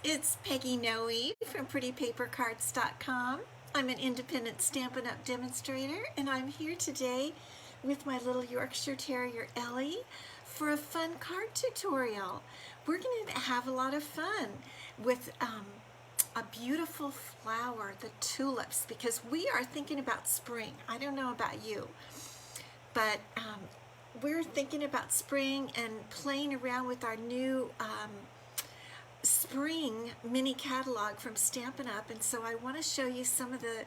it's Peggy Noe from PrettyPaperCards.com. I'm an independent Stampin' Up demonstrator, and I'm here today with my little Yorkshire Terrier Ellie for a fun card tutorial. We're going to have a lot of fun with a beautiful flower, the tulips, because we are thinking about spring. I don't know about you, but we're thinking about spring and playing around with our new spring mini catalog from Stampin' Up, and so I want to show you some of the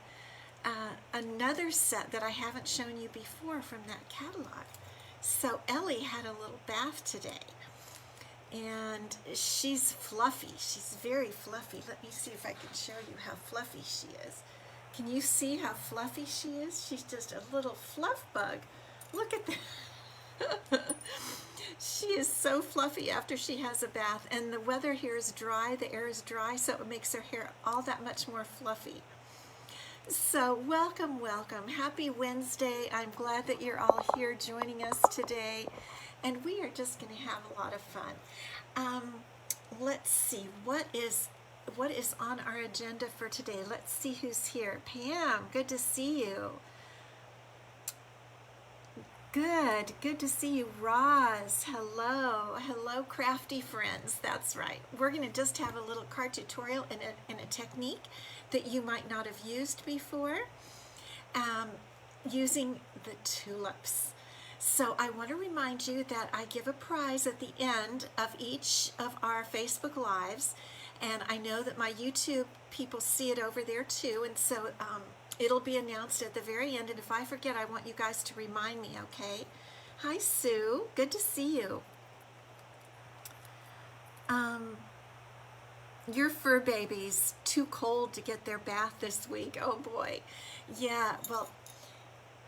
another set that I haven't shown you before from that catalog. So Ellie had a little bath today, and she's fluffy. She's very fluffy. Let me see if I can show you how fluffy she is. Can you see how fluffy she is? She's just a little fluff bug. Look at that. She is so fluffy after she has a bath, and the weather here is dry, the air is dry, so it makes her hair all that much more fluffy. So welcome, welcome. Happy Wednesday. I'm glad that you're all here joining us today, and we are just going to have a lot of fun. Let's see, what is on our agenda for today? Let's see who's here. Pam, good to see you. Good to see you. Roz, hello crafty friends. That's right. We're going to just have a little card tutorial in a technique that you might not have used before, using the tulips. So I want to remind you that I give a prize at the end of each of our Facebook Lives, and I know that my YouTube people see it over there too, and so it'll be announced at the very end, and if I forget, I want you guys to remind me, okay? Hi, Sue. Good to see you. Your fur baby's too cold to get their bath this week. Oh, boy. Yeah, well,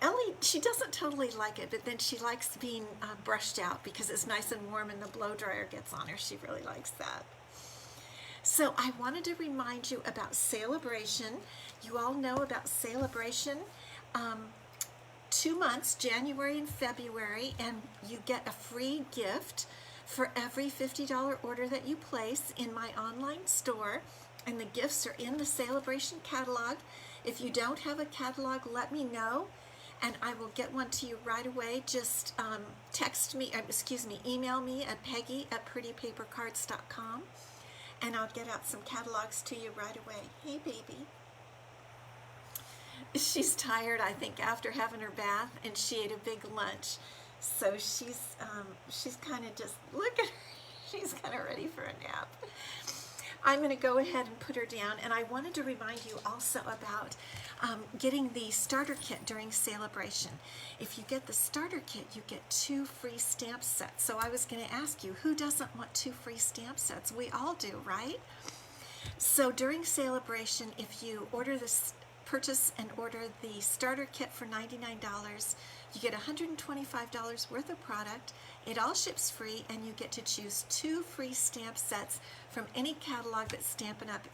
Ellie, she doesn't totally like it, but then she likes being brushed out because it's nice and warm and the blow dryer gets on her. She really likes that. So I wanted to remind you about Celebration. You all know about Celebration. 2 months, January and February, and you get a free gift for every $50 order that you place in my online store, and the gifts are in the Celebration catalog. If you don't have a catalog, let me know, and I will get one to you right away. Just email me at Peggy@PrettyPaperCards.com. and I'll get out some catalogs to you right away. Hey, baby. She's tired, I think, after having her bath, and she ate a big lunch. So she's kind of just, look at her. She's kind of ready for a nap. I'm going to go ahead and put her down, and I wanted to remind you also about getting the starter kit during Celebration. If you get the starter kit, you get 2 free stamp sets. So I was going to ask you, who doesn't want 2 free stamp sets? We all do, right? So during Celebration, if you purchase and order the starter kit for $99, you get $125 worth of product. It all ships free, and you get to choose 2 free stamp sets from any catalog that Stampin' Up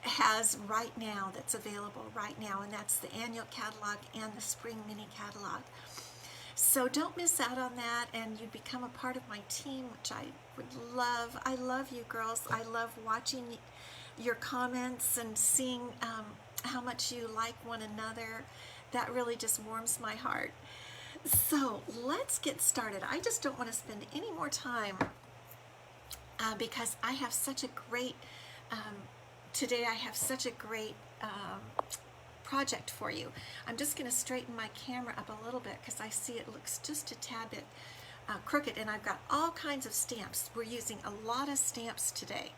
has right now, that's available right now, and that's the annual catalog and the spring mini catalog. So don't miss out on that, and you become a part of my team, which I would love. I love you girls. I love watching your comments and seeing how much you like one another. That really just warms my heart. So let's get started. I just don't want to spend any more time because I have such a great today I have such a great project for you. I'm just going to straighten my camera up a little bit because I see it looks just a tad bit crooked, and I've got all kinds of stamps. We're using a lot of stamps today.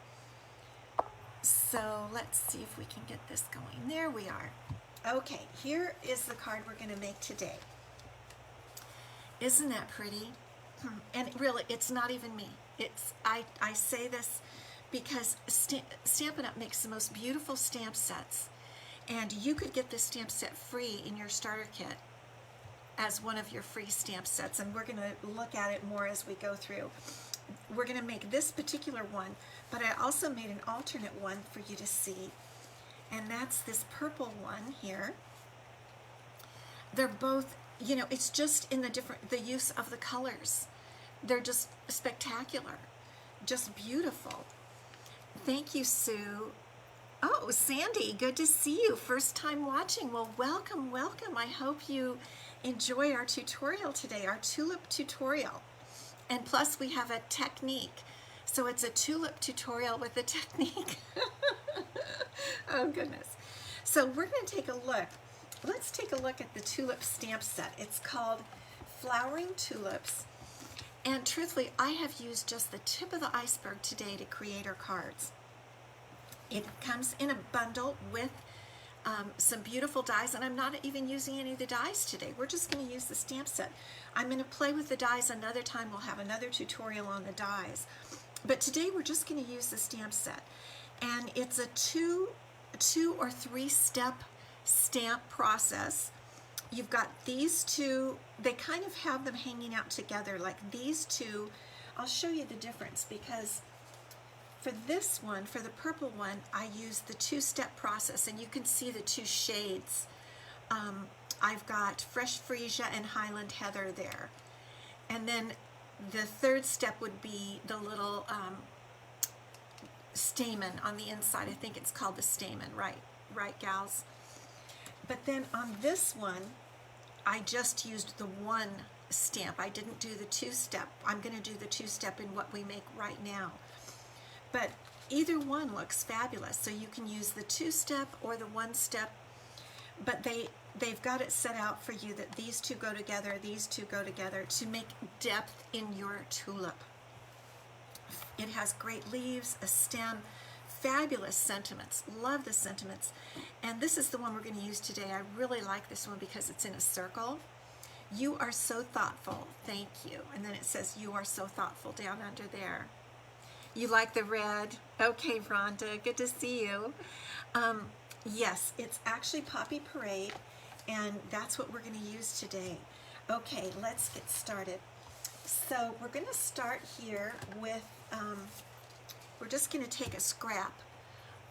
So let's see if we can get this going. There we are. Okay, here is the card we're going to make today. Isn't that pretty? And really, it's not even me. I say this because Stampin' Up makes the most beautiful stamp sets, and you could get this stamp set free in your starter kit as one of your free stamp sets, and we're going to look at it more as we go through. We're going to make this particular one, but I also made an alternate one for you to see, and that's this purple one here. They're both, you know, it's just in the use of the colors. They're just spectacular, just beautiful. Thank you, Sue. Oh, Sandy, good to see you. First time watching. Well, welcome, welcome. I hope you enjoy our tutorial today, our tulip tutorial. And plus we have a technique. So it's a tulip tutorial with a technique. Oh, goodness. So we're going to take a look. Let's take a look at the Tulip Stamp Set. It's called Flowering Tulips. And truthfully, I have used just the tip of the iceberg today to create our cards. It comes in a bundle with some beautiful dies, and I'm not even using any of the dies today. We're just going to use the stamp set. I'm going to play with the dies another time. We'll have another tutorial on the dies. But today we're just going to use the stamp set. And it's a two or three step stamp process. You've got these two, they kind of have them hanging out together like these two. I'll show you the difference because for this one, for the purple one, I used the two-step process, and you can see the two shades. I've got Fresh Freesia and Highland Heather there. And then the third step would be the little stamen on the inside. I think it's called the stamen, right, gals? But then on this one, I just used the one stamp. I didn't do the two-step. I'm going to do the two-step in what we make right now. But either one looks fabulous. So you can use the two-step or the one-step, but they've got it set out for you that these two go together, these two go together to make depth in your tulip. It has great leaves, a stem, fabulous sentiments. Love the sentiments. And this is the one we're going to use today. I really like this one because it's in a circle. You are so thoughtful. Thank you. And then it says, you are so thoughtful down under there. You like the red? Okay, Rhonda, good to see you. Yes, it's actually Poppy Parade, and that's what we're going to use today. Okay, let's get started. So we're going to start here with, we're just going to take a scrap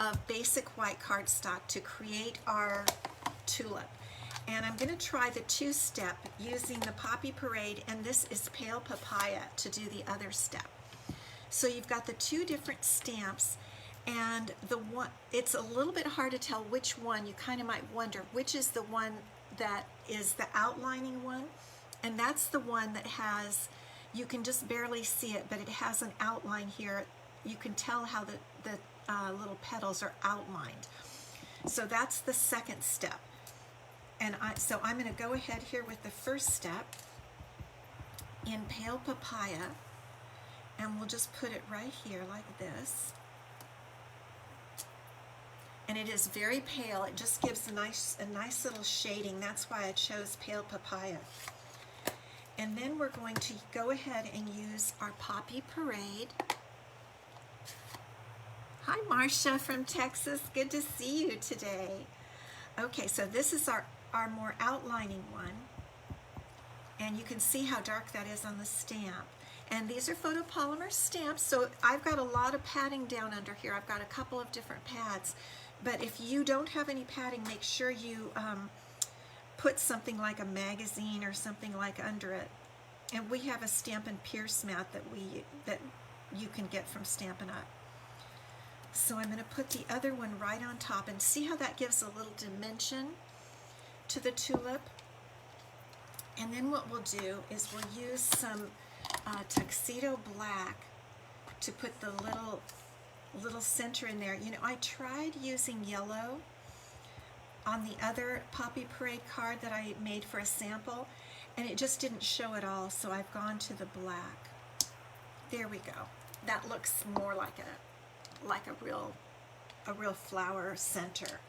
of basic white cardstock to create our tulip. And I'm going to try the two-step using the Poppy Parade, and this is Pale Papaya to do the other step. So you've got the two different stamps, and the one, it's a little bit hard to tell which one. You kind of might wonder which is the one that is the outlining one, and that's the one that has, you can just barely see it, but it has an outline here. You can tell how the little petals are outlined. So that's the second step. And so I'm going to go ahead here with the first step in Pale Papaya. And we'll just put it right here like this. And it is very pale. It just gives a nice little shading. That's why I chose Pale Papaya. And then we're going to go ahead and use our Poppy Parade. Hi, Marcia from Texas. Good to see you today. Okay, so this is our more outlining one. And you can see how dark that is on the stamp. And these are photopolymer stamps, so I've got a lot of padding down under here. I've got a couple of different pads. But if you don't have any padding, make sure you put something like a magazine or something like under it. And we have a Stampin' Pierce mat that you can get from Stampin' Up. So I'm going to put the other one right on top, and see how that gives a little dimension to the tulip. And then what we'll do is we'll use some tuxedo black to put the little center in there. You know, I tried using yellow on the other Poppy Parade card that I made for a sample, and it just didn't show at all, so I've gone to the black. There we go. That looks more like a real flower center.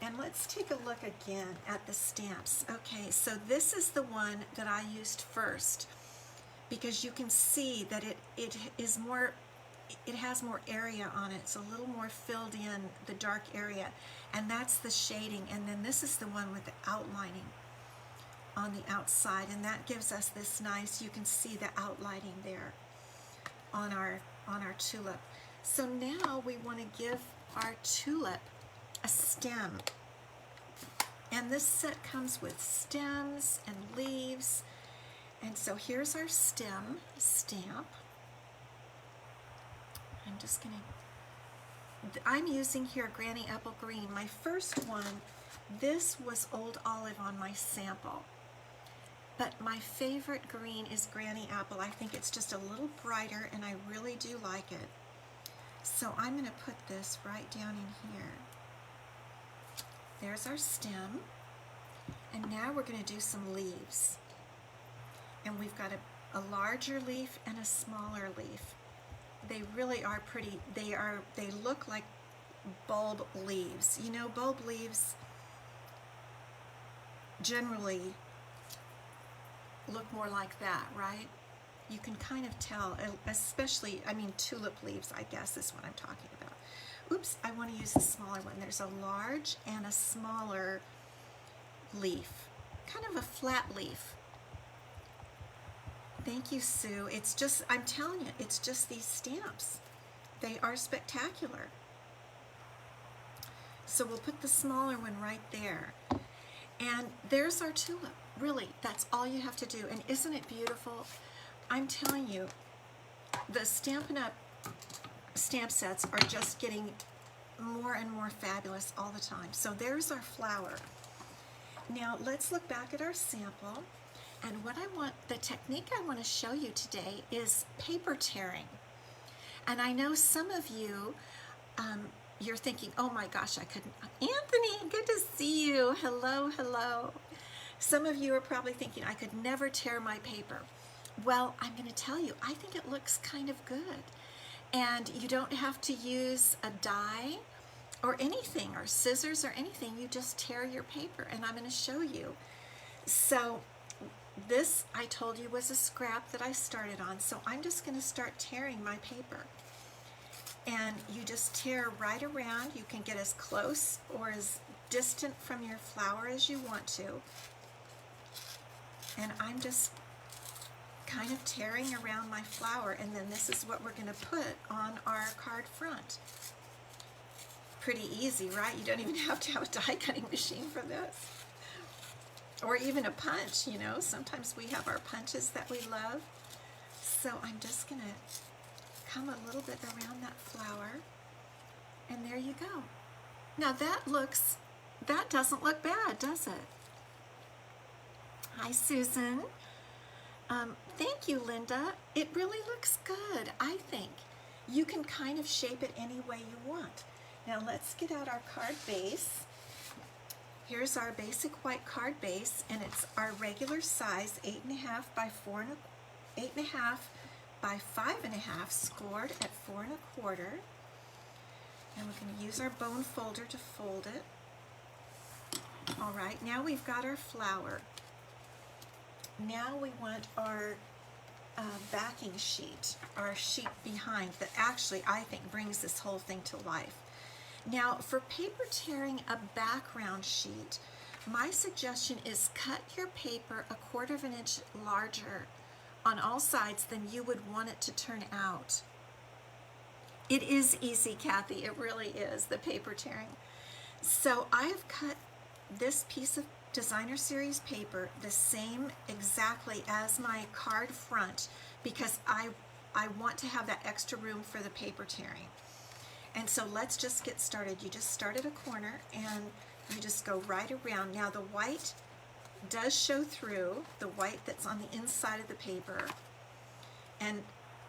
And let's take a look again at the stamps. Okay, so this is the one that I used first, because you can see that it has more area on it. It's a little more filled in, the dark area, and that's the shading. And then this is the one with the outlining on the outside, and that gives us this nice, you can see the outlining there on our tulip. So now we want to give our tulip a stem. And this set comes with stems and leaves. And so here's our stem stamp. I'm just going to I'm using here Granny Apple Green. My first one, this was Old Olive on my sample. But my favorite green is Granny Apple. I think it's just a little brighter and I really do like it. So I'm going to put this right down in here. There's our stem. And now we're going to do some leaves. And we've got a larger leaf and a smaller leaf. They really are pretty. They look like bulb leaves. You know, bulb leaves generally look more like that, right? You can kind of tell, especially, I mean, tulip leaves, I guess, is what I'm talking about. Oops, I want to use a smaller one. There's a large and a smaller leaf, kind of a flat leaf. Thank you, Sue. It's just, I'm telling you, it's just these stamps. They are spectacular. So we'll put the smaller one right there. And there's our tulip. Really, that's all you have to do. And isn't it beautiful? I'm telling you, the Stampin' Up stamp sets are just getting more and more fabulous all the time. So there's our flower. Now let's look back at our sample. And what I want, the technique I want to show you today is paper tearing. And I know some of you, you're thinking, oh my gosh, I couldn't. Anthony, good to see you. Hello, hello. Some of you are probably thinking, I could never tear my paper. Well, I'm going to tell you, I think it looks kind of good. And you don't have to use a die or anything, or scissors or anything. You just tear your paper, and I'm going to show you. So this, I told you, was a scrap that I started on. So I'm just going to start tearing my paper. And you just tear right around. You can get as close or as distant from your flower as you want to. And I'm just kind of tearing around my flower, and then this is what we're going to put on our card front. Pretty easy, right? You don't even have to have a die cutting machine for this. Or even a punch, you know. Sometimes we have our punches that we love. So I'm just going to come a little bit around that flower, and there you go. Now that doesn't look bad, does it? Hi, Susan. Thank you, Linda. It really looks good, I think. You can kind of shape it any way you want. Now let's get out our card base. Here's our basic white card base, and it's our regular size, 8.5 by 8.5 by 5.5, scored at 4 1/4. And we're going to use our bone folder to fold it. All right, now we've got our flower. Now we want our backing sheet, our sheet behind, that actually I think brings this whole thing to life. Now for paper tearing a background sheet, my suggestion is cut your paper 1/4 inch larger on all sides than you would want it to turn out. It is easy, Kathy, it really is, the paper tearing. So I've cut this piece of Designer Series paper the same exactly as my card front, because I want to have that extra room for the paper tearing. And so let's just get started. You just start at a corner and you just go right around. Now the white does show through, the white that's on the inside of the paper. And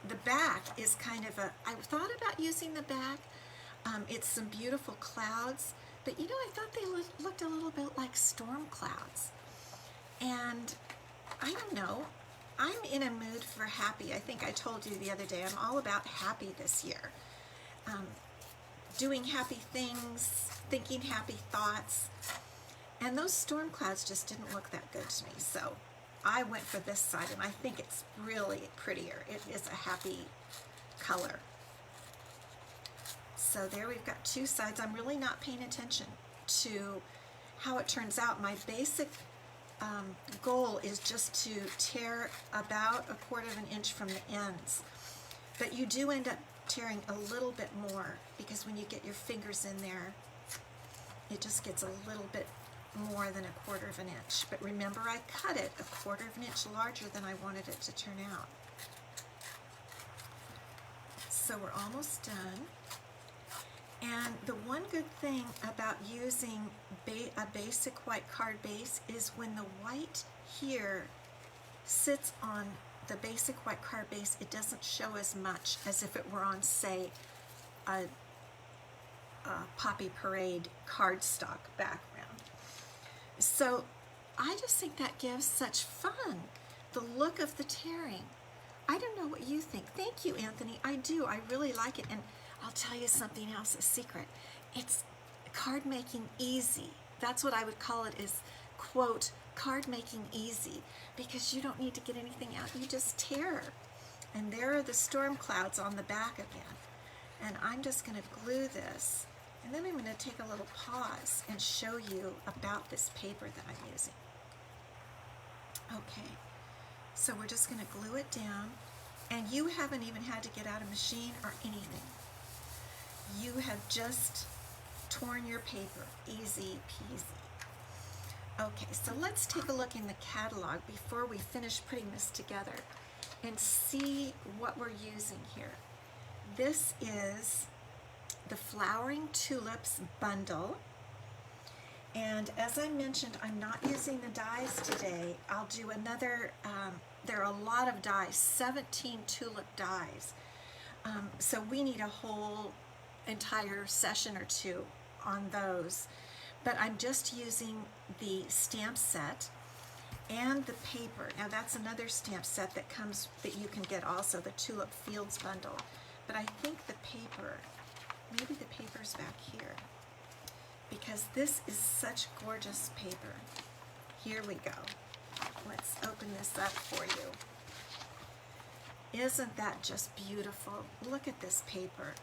the back is kind of I thought about using the back. It's some beautiful clouds. But you know, I thought they looked a little bit like storm clouds. And I don't know, I'm in a mood for happy. I think I told you the other day, I'm all about happy this year. Doing happy things, thinking happy thoughts. And those storm clouds just didn't look that good to me. So I went for this side, and I think it's really prettier. It is a happy color. So there we've got two sides. I'm really not paying attention to how it turns out. My basic goal is just to tear about 1/4 inch from the ends. But you do end up tearing a little bit more, because when you get your fingers in there, it just gets a little bit more than 1/4 inch. But remember, I cut it 1/4 inch larger than I wanted it to turn out. So we're almost done. And the one good thing about using a basic white card base is when the white here sits on the basic white card base, it doesn't show as much as if it were on, say, a Poppy Parade cardstock background. So I just think that gives such fun, the look of the tearing. I don't know what you think. Thank you, Anthony. I do. I really like it. And I'll tell you something else, a secret. It's card making easy. That's what I would call it, is, quote, card making easy, because you don't need to get anything out. You just tear. And there are the storm clouds on the back again. And I'm just going to glue this. And then I'm going to take a little pause and show you about this paper that I'm using. Okay, so we're just going to glue it down. And you haven't even had to get out a machine or anything. You have just torn your paper. Easy peasy. Okay, so let's take a look in the catalog before we finish putting this together and see what we're using here. This is the Flowering Tulips bundle. And as I mentioned, I'm not using the dies today. I'll do another, there are a lot of dies, 17 tulip dies. So we need a whole entire session or two on those. But I'm just using the stamp set and the paper. Now that's another stamp set that comes, that you can get also, the Tulip Fields bundle. But I think the paper, maybe the paper's back here, because this is such gorgeous paper. Here we go. Let's open this up for you. Isn't that just beautiful? Look at this paper.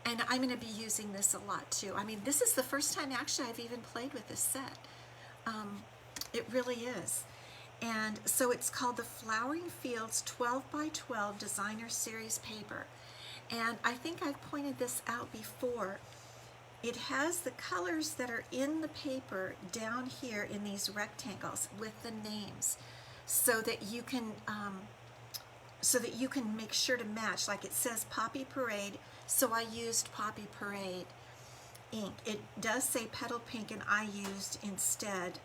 And I'm going to be using this a lot too. I mean, this is the first time actually I've even played with this set. It really is. And so it's called the Flowering Fields 12 by 12 Designer Series paper. And I think I've pointed this out before. It has the colors that are in the paper down here in these rectangles with the names, so that you can make sure to match. Like it says Poppy Parade, so I used Poppy Parade ink. It does say Petal Pink, and I used instead,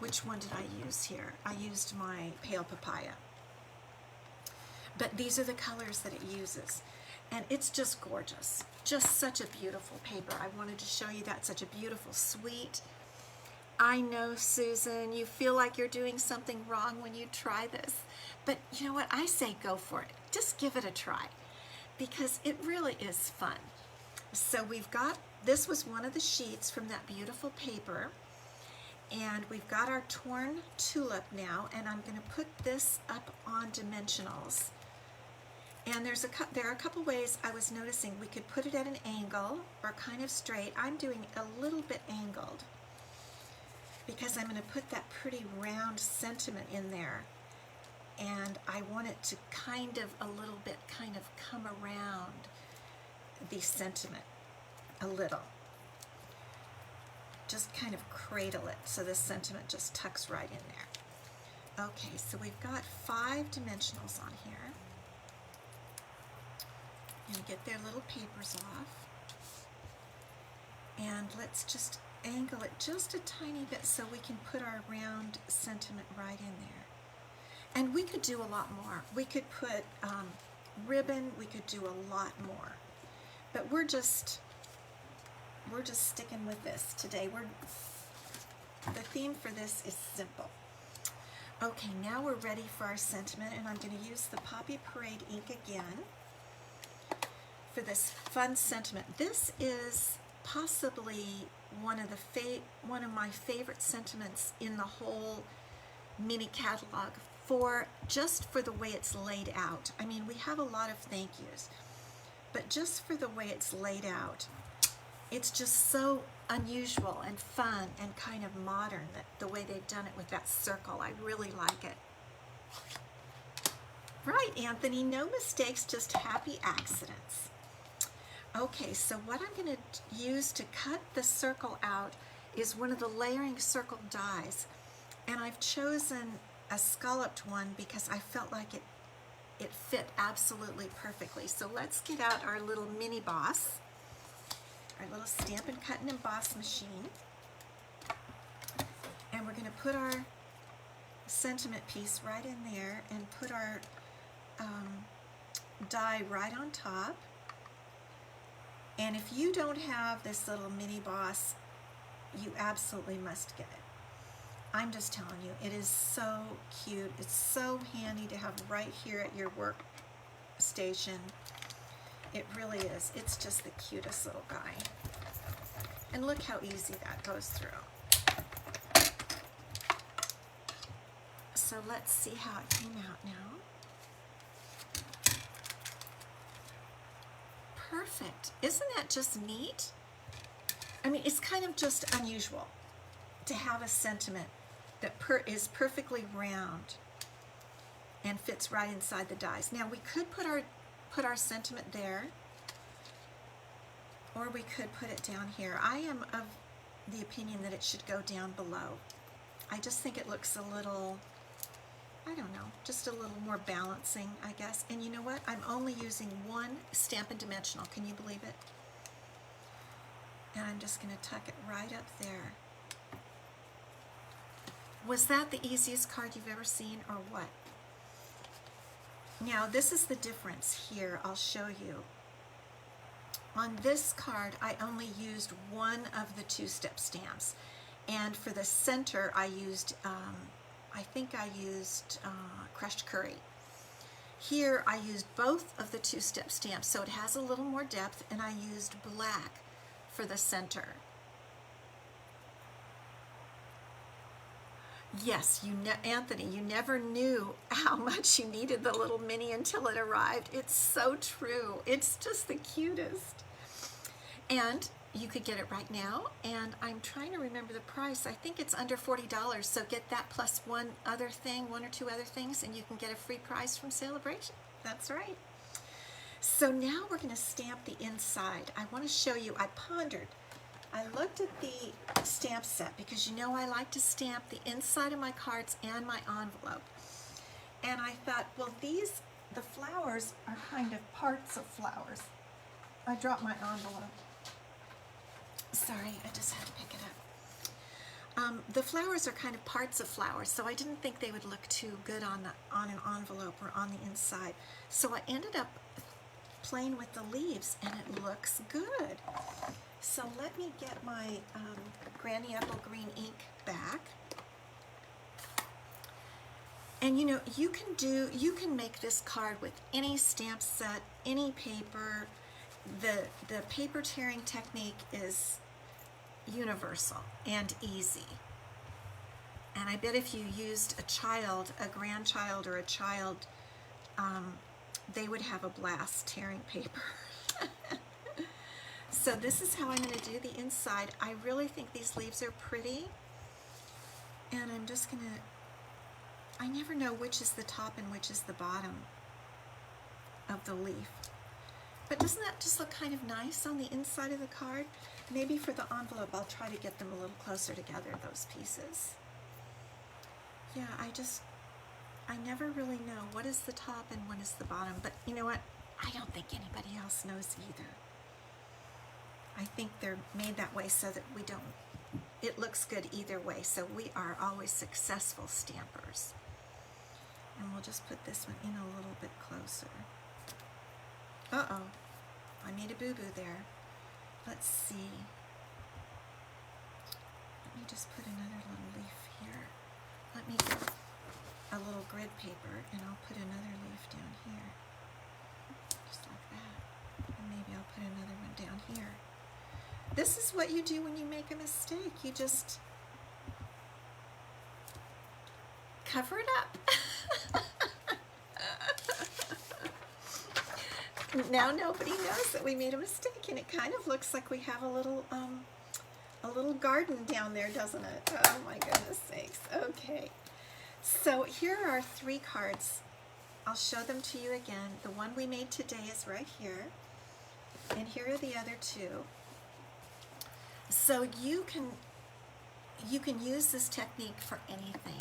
which one did I use here? I used my Pale Papaya. But these are the colors that it uses. And it's just gorgeous. Just such a beautiful paper. I wanted to show you that. Such a beautiful, sweet. I know, Susan, you feel like you're doing something wrong when you try this. But you know what? I say go for it. Just give it a try, because it really is fun. So we've got, this was one of the sheets from that beautiful paper. And we've got our torn tulip now. And I'm going to put this up on dimensionals. And there are a couple ways I was noticing. We could put it at an angle or kind of straight. I'm doing a little bit angled because I'm going to put that pretty round sentiment in there. And I want it to kind of a little bit kind of come around the sentiment a little. Just kind of cradle it so the sentiment just tucks right in there. Okay, so we've got 5 dimensionals on here. And get their little papers off. And let's just angle it just a tiny bit so we can put our round sentiment right in there. And we could do a lot more. We could put ribbon, we could do a lot more. But we're just sticking with this today. The theme for this is simple. Okay, now we're ready for our sentiment, and I'm going to use the Poppy Parade ink again for this fun sentiment. This is possibly one of my favorite sentiments in the whole mini catalog, just for the way it's laid out. I mean, we have a lot of thank yous, but just for the way it's laid out, it's just so unusual and fun and kind of modern, that the way they've done it with that circle. I really like it. Right, Anthony, no mistakes, just happy accidents. Okay, so what I'm going to use to cut the circle out is one of the layering circle dies. And I've chosen a scalloped one because I felt like it fit absolutely perfectly. So let's get out our little mini boss. our little Stampin' Cut and Emboss machine. And we're going to put our sentiment piece right in there and put our die right on top. And if you don't have this little mini boss, you absolutely must get it. I'm just telling you, it is so cute. It's so handy to have right here at your workstation. It really is. It's just the cutest little guy. And look how easy that goes through. So let's see how it came out now. Perfect. Isn't that just neat? I mean, it's kind of just unusual to have a sentiment that is perfectly round and fits right inside the dies. Now we could put our sentiment there, or we could put it down here. I am of the opinion that it should go down below. I just think it looks a little, I don't know, just a little more balancing, I guess. And you know what? I'm only using one Stampin' Dimensional. Can you believe it? And I'm just going to tuck it right up there. Was that the easiest card you've ever seen, or what? Now, this is the difference here. I'll show you. On this card, I only used one of the two-step stamps. And for the center, I used, I think I used crushed curry. Here, I used both of the two-step stamps, so it has a little more depth, and I used black for the center. Yes, Anthony, you never knew how much you needed the little mini until it arrived. It's so true. It's just the cutest. And you could get it right now, and I'm trying to remember the price. I think it's under $40, so get that plus one other thing, one or two other things, and you can get a free prize from Celebration. That's right. So now we're going to stamp the inside. I want to show you, I pondered. I looked at the stamp set because you know I like to stamp the inside of my cards and my envelope. And I thought, well, the flowers are kind of parts of flowers. I dropped my envelope. Sorry, I just had to pick it up. The flowers are kind of parts of flowers, so I didn't think they would look too good on an envelope or on the inside. So I ended up playing with the leaves, and it looks good. So let me get my Granny Apple Green ink back. And you know, you can make this card with any stamp set, any paper. The paper tearing technique is universal and easy. And I bet if you used a child, a grandchild or a child, they would have a blast tearing paper. So this is how I'm going to do the inside. I really think these leaves are pretty. And I'm just going to, I never know which is the top and which is the bottom of the leaf. But doesn't that just look kind of nice on the inside of the card? Maybe for the envelope, I'll try to get them a little closer together, those pieces. Yeah, I never really know what is the top and what is the bottom. But you know what? I don't think anybody else knows either. I think they're made that way so that it looks good either way. So we are always successful stampers. And we'll just put this one in a little bit closer. Uh-oh, I made a boo-boo there. Let's see. Let me just put another little leaf here. Let me get a little grid paper, and I'll put another leaf down here. Just like that. And maybe I'll put another one down here. This is what you do when you make a mistake. You just cover it up. Now nobody knows that we made a mistake, and it kind of looks like we have a little garden down there, doesn't it? Oh my goodness sakes. Okay. So here are 3 cards. I'll show them to you again. The one we made today is right here, and here are the other 2. So you can use this technique for anything.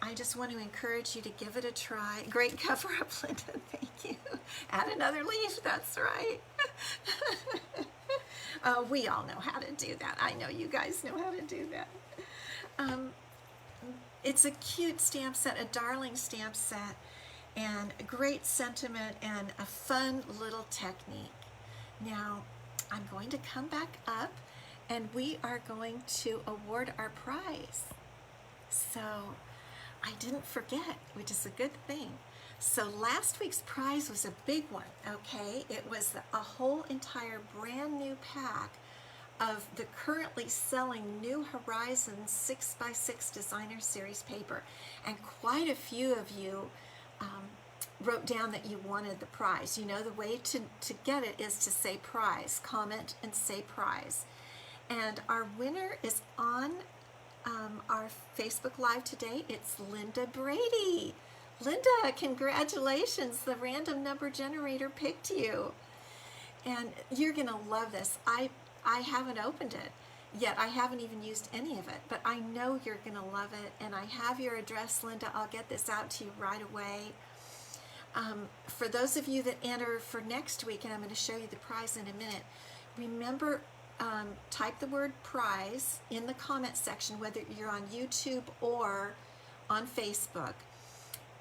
I just want to encourage you to give it a try. Great cover up, Linda. Thank you. Add another leaf. That's right. We all know how to do that. I know you guys know how to do that. It's a cute stamp set, a darling stamp set, and a great sentiment and a fun little technique. Now, I'm going to come back up and we are going to award our prize. So, I didn't forget, which is a good thing. So last week's prize was a big one, okay? It was a whole entire brand new pack of the currently selling New Horizons 6x6 Designer Series paper. And quite a few of you wrote down that you wanted the prize. You know, the way to get it is to say prize, comment and say prize. And our winner is on our Facebook Live today. It's Linda Brady. Linda, congratulations. The random number generator picked you. And you're going to love this. I haven't opened it yet. I haven't even used any of it, but I know you're going to love it. And I have your address, Linda. I'll get this out to you right away. For those of you that enter for next week, and I'm going to show you the prize in a minute, remember, type the word prize in the comment section, whether you're on YouTube or on Facebook.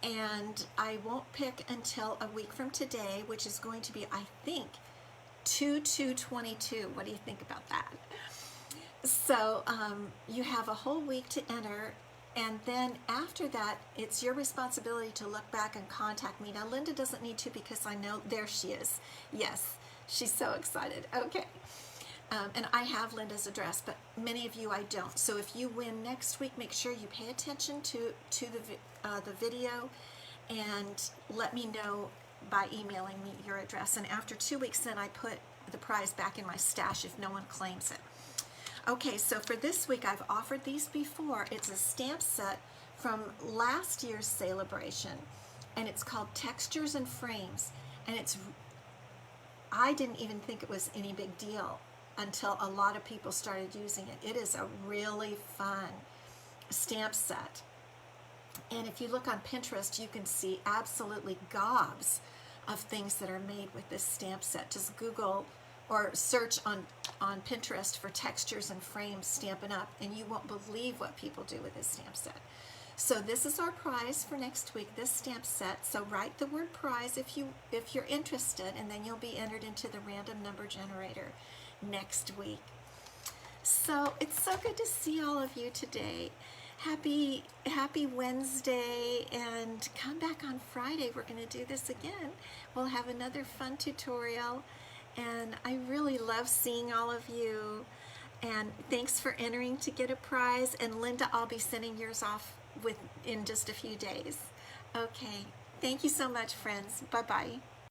And I won't pick until a week from today, which is going to be, I think, 2/2/22. What do you think about that? So you have a whole week to enter, and then after that, it's your responsibility to look back and contact me. Now, Linda doesn't need to because I know, there she is. Yes, she's so excited. Okay. And I have Linda's address, but many of you I don't. So if you win next week, make sure you pay attention to the video and let me know by emailing me your address. And after 2 weeks, then I put the prize back in my stash if no one claims it. Okay, so for this week, I've offered these before. It's a stamp set from last year's celebration, and it's called Textures and Frames. And I didn't even think it was any big deal until a lot of people started using it. It is a really fun stamp set. And if you look on Pinterest, you can see absolutely gobs of things that are made with this stamp set. Just Google or search on Pinterest for Textures and Frames Stampin' Up, and you won't believe what people do with this stamp set. So this is our prize for next week, this stamp set. So write the word prize if you're interested, and then you'll be entered into the random number generator next week. So it's so good to see all of you today. Happy Wednesday, and come back on Friday. We're going to do this again. We'll have another fun tutorial, and I really love seeing all of you. And thanks for entering to get a prize. And Linda, I'll be sending yours off in just a few days. Okay, thank you so much, friends. Bye-bye.